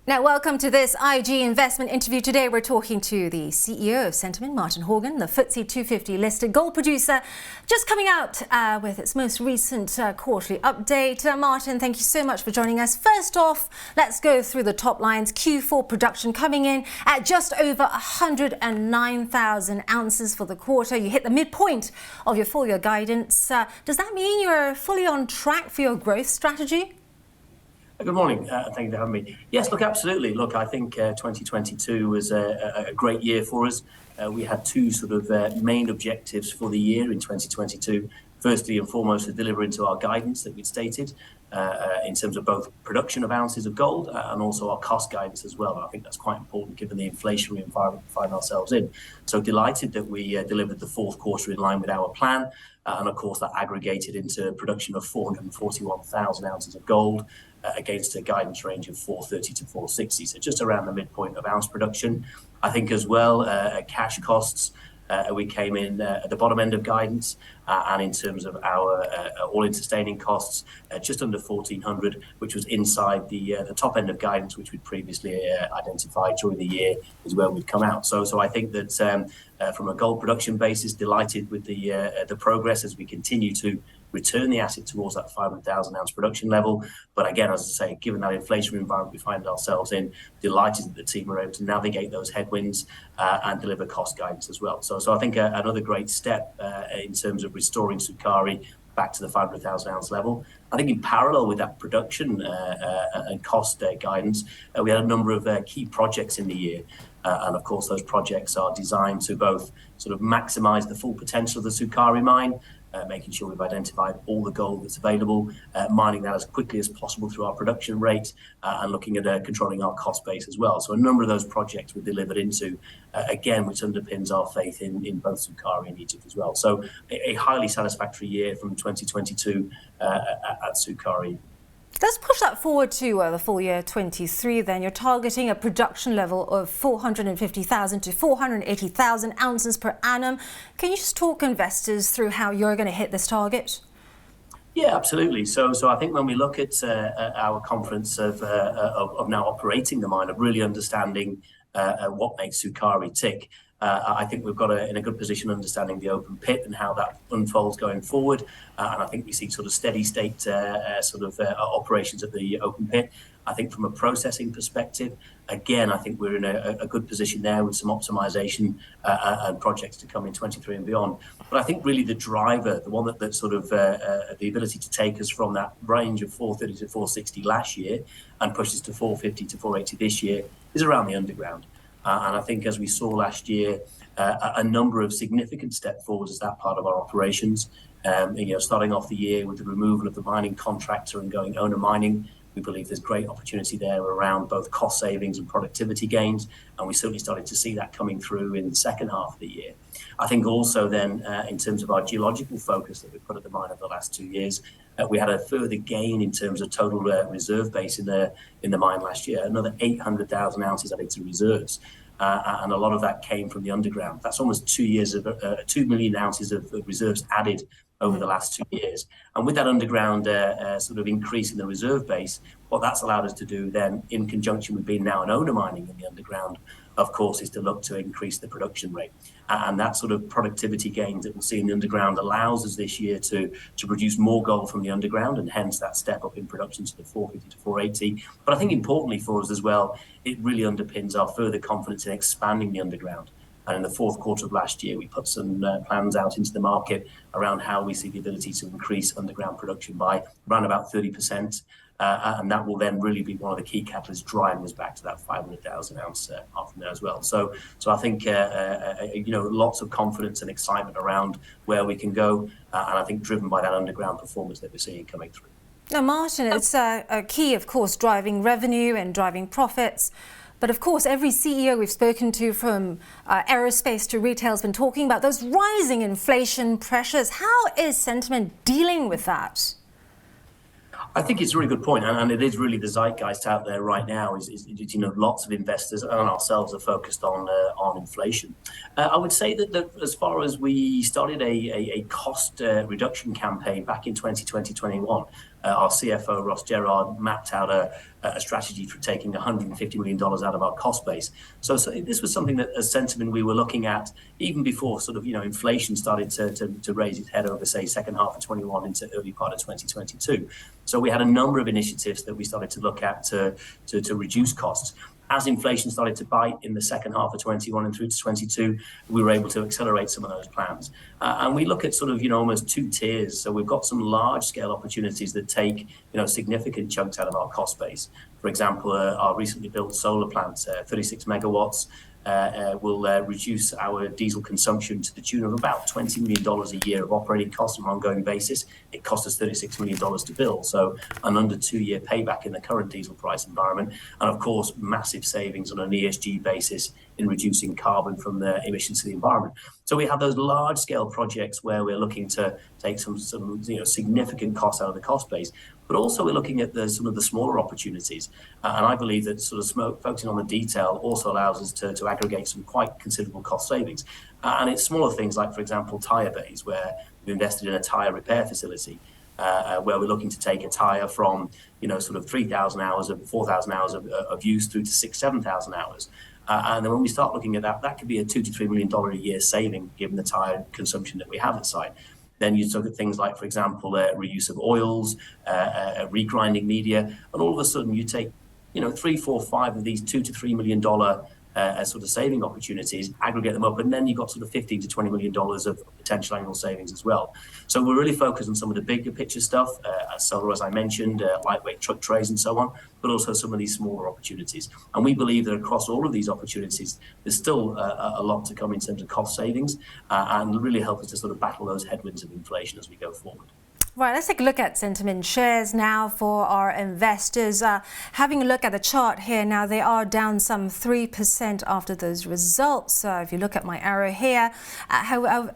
Now, welcome to this IG investment interview. Today, we're talking to the CEO of Centamin, Martin Horgan, the FTSE 250 listed gold producer, just coming out with its most recent quarterly update. Martin, thank you so much for joining us. First off, let's go through the top lines. Q4 production coming in at just over 109,000 ounces for the quarter. You hit the midpoint of your full year guidance. Does that mean you're fully on track for your growth strategy? Good morning. Thank you for having me. Yes, look, absolutely. Look, I think 2022 was a great year for us. We had two sort of main objectives for the year in 2022. Firstly and foremost, to deliver into our guidance that we'd stated in terms of both production of ounces of gold and also our cost guidance as well. And I think that's quite important given the inflationary environment we find ourselves in. So delighted that we delivered the fourth quarter in line with our plan. And of course, that aggregated into production of 441,000 ounces of gold against a guidance range of 430 to 460. So just around the midpoint of ounce production. I think as well, cash costs, we came in at the bottom end of guidance, and in terms of our all-in sustaining costs, just under 1,400, which was inside the top end of guidance, which we'd previously identified during the year is where we'd come out. So I think that from a gold production basis, delighted with the progress as we continue to return the asset towards that 500,000 ounce production level. But again, as I say, given that inflationary environment we find ourselves in, delighted that the team are able to navigate those headwinds and deliver cost guidance as well. So I think another great step in terms of restoring Sukari back to the 500,000 ounce level. I think in parallel with that production and cost guidance, we had a number of key projects in the year. And of course, those projects are designed to both sort of maximize the full potential of the Sukari mine, making sure we've identified all the gold that's available, mining that as quickly as possible through our production rate, and looking at controlling our cost base as well. So a number of those projects were delivered into, again, which underpins our faith in both Sukari and Egypt as well. So a highly satisfactory year from 2022 at Sukari. Let's push that forward to the full year 23 then. You're targeting a production level of 450,000 to 480,000 ounces per annum. Can you just talk investors through how you're going to hit this target? Yeah, absolutely. So I think when we look at our confidence of now operating the mine, of really understanding what makes Sukari tick, I think we've got in a good position understanding the open pit and how that unfolds going forward. And I think we see sort of steady state operations of the open pit. I think from a processing perspective, again, I think we're in a good position there with some optimization and projects to come in 23 and beyond. But I think really the driver, the one that sort of the ability to take us from that range of 430 to 460 last year and push us to 450 to 480 this year is around the underground. And I think as we saw last year, a number of significant step forwards as that part of our operations. Starting off the year with the removal of the mining contractor and going owner mining, we believe there's great opportunity there around both cost savings and productivity gains. And we certainly started to see that coming through in the second half of the year. I think also then in terms of our geological focus that we put at the mine over the last 2 years, we had a further gain in terms of total reserve base in the mine last year, another 800,000 ounces added to reserves. And a lot of that came from the underground. That's almost 2 years of 2 million ounces of reserves added over the last 2 years. And with that underground sort of increase in the reserve base, what that's allowed us to do then, in conjunction with being now an owner mining in the underground, of course, is to look to increase the production rate. And that sort of productivity gains that we'll see in the underground allows us this year to produce more gold from the underground, and hence that step up in production to the 450 to 480. But I think importantly for us as well, it really underpins our further confidence in expanding the underground. And in the fourth quarter of last year, we put some plans out into the market around how we see the ability to increase underground production by around about 30%. And that will then really be one of the key catalysts driving us back to that 500,000 ounce mark from there as well. So I think, lots of confidence and excitement around where we can go. And I think driven by that underground performance that we're seeing coming through. Now, Martin, it's a key, of course, driving revenue and driving profits. But of course, every CEO we've spoken to from aerospace to retail has been talking about those rising inflation pressures. How is Centamin dealing with that? I think it's a really good point, and it is really the zeitgeist out there right now. Is lots of investors and ourselves are focused on inflation. I would say that as far as we started a cost reduction campaign back in 2020-21, our CFO, Ross Gerrard, mapped out a strategy for taking $150 million out of our cost base. So this was something that, as Centamin, we were looking at even before sort of, inflation started to raise its head over, say, second half of 21 into early part of 2022. So we had a number of initiatives that we started to look at to reduce costs. As inflation started to bite in the second half of 21 and through to 22, we were able to accelerate some of those plans. And we look at sort of, almost two tiers. So we've got some large scale opportunities that take, significant chunks out of our cost base. For example, our recently built solar plant, 36 megawatts, will reduce our diesel consumption to the tune of about $20 million a year of operating costs on an ongoing basis. It cost us $36 million to build, so an under 2-year payback in the current diesel price environment. And of course, massive savings on an ESG basis in reducing carbon from the emissions to the environment. So we have those large scale projects where we're looking to take some significant costs out of the cost base, but also we're looking at some of the smaller opportunities. And I believe that sort of focusing on the detail also allows us to aggregate some quite considerable cost savings. And it's smaller things like, for example, tyre bays, where we invested in a tyre repair facility, where we're looking to take a tyre from, sort of 3,000 hours of 4,000 hours of use through to 7,000 hours. And then when we start looking at that could be a $2 to $3 million a year saving, given the tyre consumption that we have at site. Then you look at things like, for example, reuse of oils, regrinding media, and all of a sudden you take, 3, 4, 5 of these $2 to $3 million sort of saving opportunities, aggregate them up, and then you've got sort of $15 to $20 million of potential annual savings as well. So we're really focused on some of the bigger picture stuff, solar, as I mentioned, lightweight truck trays and so on, but also some of these smaller opportunities. And we believe that across all of these opportunities, there's still a lot to come in terms of cost savings, and really help us to sort of battle those headwinds of inflation as we go forward. Right, let's take a look at Centamin shares now for our investors. Having a look at the chart here now, they are down some 3% after those results. If you look at my arrow here, however,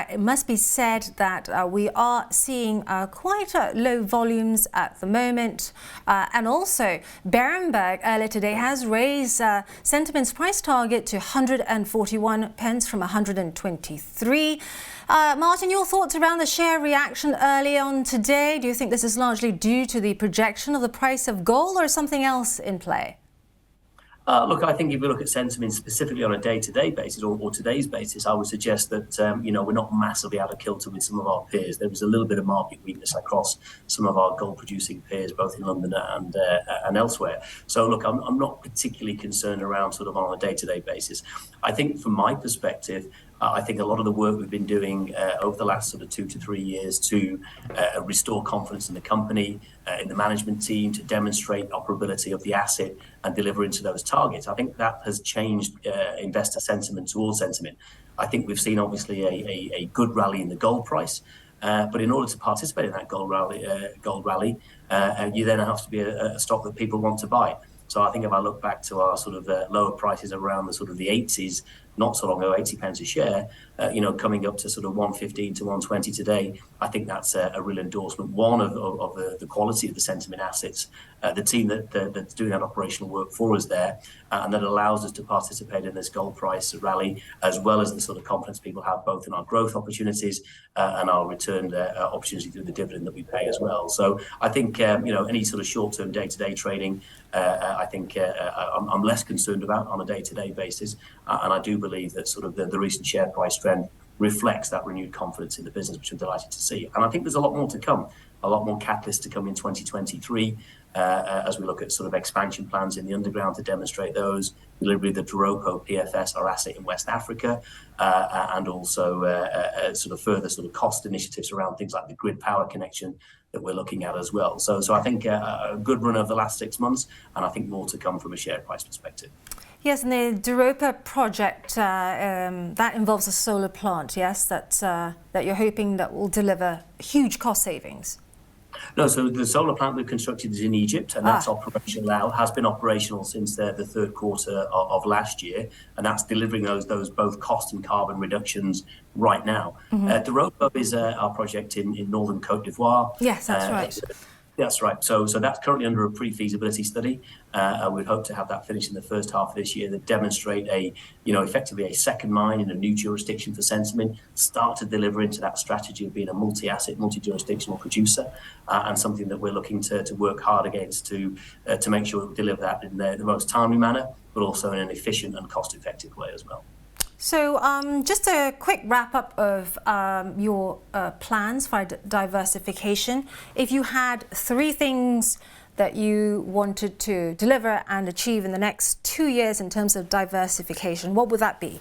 it must be said that we are seeing quite low volumes at the moment. And also, Berenberg earlier today has raised Centamin's price target to 141 pence from 123. Martin, your thoughts around the share reaction early on today? Do you think this is largely due to the projection of the price of gold or something else in play? Look, I think if we look at Centamin specifically on a day-to-day basis or today's basis, I would suggest that, we're not massively out of kilter with some of our peers. There was a little bit of market weakness across some of our gold-producing peers, both in London and elsewhere. So, look, I'm not particularly concerned around sort of on a day-to-day basis. I think from my perspective, I think a lot of the work we've been doing over the last sort of 2 to 3 years to restore confidence in the company, in the management team, to demonstrate operability of the asset and deliver into those targets, I think that has changed investor sentiment towards Centamin. I think we've seen obviously a good rally in the gold price, but in order to participate in that gold rally, you then have to be a stock that people want to buy. So I think if I look back to our sort of lower prices around the sort of the 80s, not so long ago, 80 pence a share, coming up to sort of 115 to 120 today, I think that's a real endorsement, one, of the quality of the Centamin assets, the team that's doing that operational work for us there, and that allows us to participate in this gold price rally, as well as the sort of confidence people have both in our growth opportunities and our return opportunity through the dividend that we pay as well. So I think, any sort of short-term day-to-day trading, I think I'm less concerned about on a day-to-day basis, and I do believe that sort of the recent share price trend reflects that renewed confidence in the business, which I'm delighted to see. And I think there's a lot more to come, a lot more catalysts to come in 2023 as we look at sort of expansion plans in the underground to demonstrate those, delivery of the Doropa PFS, our asset in West Africa, and also sort of further sort of cost initiatives around things like the grid power connection that we're looking at as well. So I think a good run over the last 6 months, and I think more to come from a share price perspective. Yes, and the Doropa project, that involves a solar plant, yes, that you're hoping that will deliver huge cost savings. No, so the solar plant we've constructed is in Egypt, and that's operational now, has been operational since the third quarter of last year, and that's delivering those both cost and carbon reductions right now. Doropa is our project in northern Cote d'Ivoire. Yes, that's right. That's right. So that's currently under a pre-feasibility study. We'd hope to have that finished in the first half of this year that demonstrate effectively a second mine in a new jurisdiction for Centamin, start to deliver into that strategy of being a multi-asset, multi-jurisdictional producer, and something that we're looking to work hard against to make sure we deliver that in the most timely manner, but also in an efficient and cost-effective way as well. So just a quick wrap up of your plans for diversification. If you had 3 things that you wanted to deliver and achieve in the next 2 years in terms of diversification, what would that be?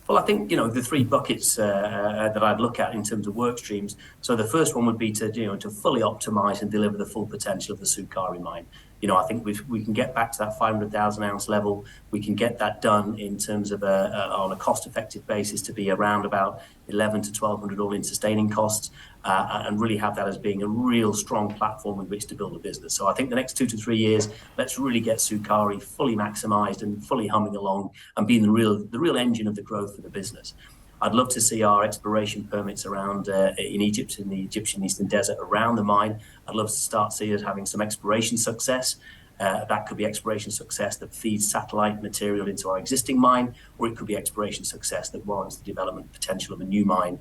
Well, I think, the 3 buckets that I'd look at in terms of work streams. So the first one would be to fully optimize and deliver the full potential of the Sukari mine. I think we can get back to that 500,000 ounce level. We can get that done in terms of on a cost-effective basis to be around about 1,100 to 1,200 all-in sustaining costs, and really have that as being a real strong platform with which to build a business. So I think the next 2 to 3 years, let's really get Sukari fully maximised and fully humming along and being the real engine of the growth for the business. I'd love to see our exploration permits around in Egypt, in the Egyptian Eastern Desert around the mine. I'd love to start seeing us having some exploration success. That could be exploration success that feeds satellite material into our existing mine, or it could be exploration success that warrants the development potential of a new mine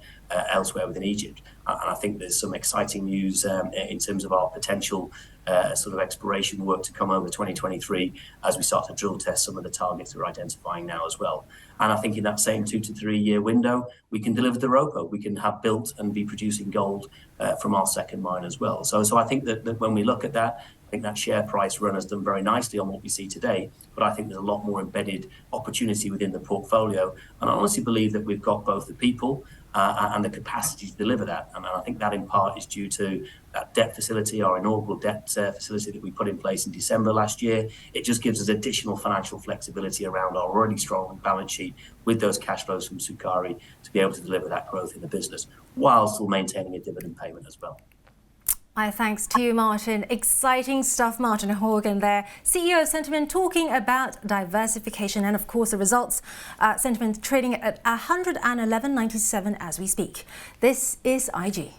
elsewhere within Egypt. And I think there's some exciting news in terms of our potential sort of exploration work to come over 2023 as we start to drill test some of the targets we're identifying now as well. And I think in that same 2 to 3 year window, we can deliver Doropa. We can have built and be producing gold from our second mine as well. So I think that when we look at that, I think that share price run has done very nicely on what we see today, but I think there's a lot more embedded opportunity within the portfolio. And I honestly believe that we've got both the people and the capacity to deliver that. And I think that in part is due to that debt facility, our inaugural debt facility that we put in place in December last year. It just gives us additional financial flexibility around our already strong balance sheet with those cash flows from Sukari to be able to deliver that growth in the business while still maintaining a dividend payment as well. My thanks to you, Martin. Exciting stuff, Martin Horgan there, CEO of Centamin, talking about diversification and, of course, the results. Centamin trading at 111.97 as we speak. This is IG.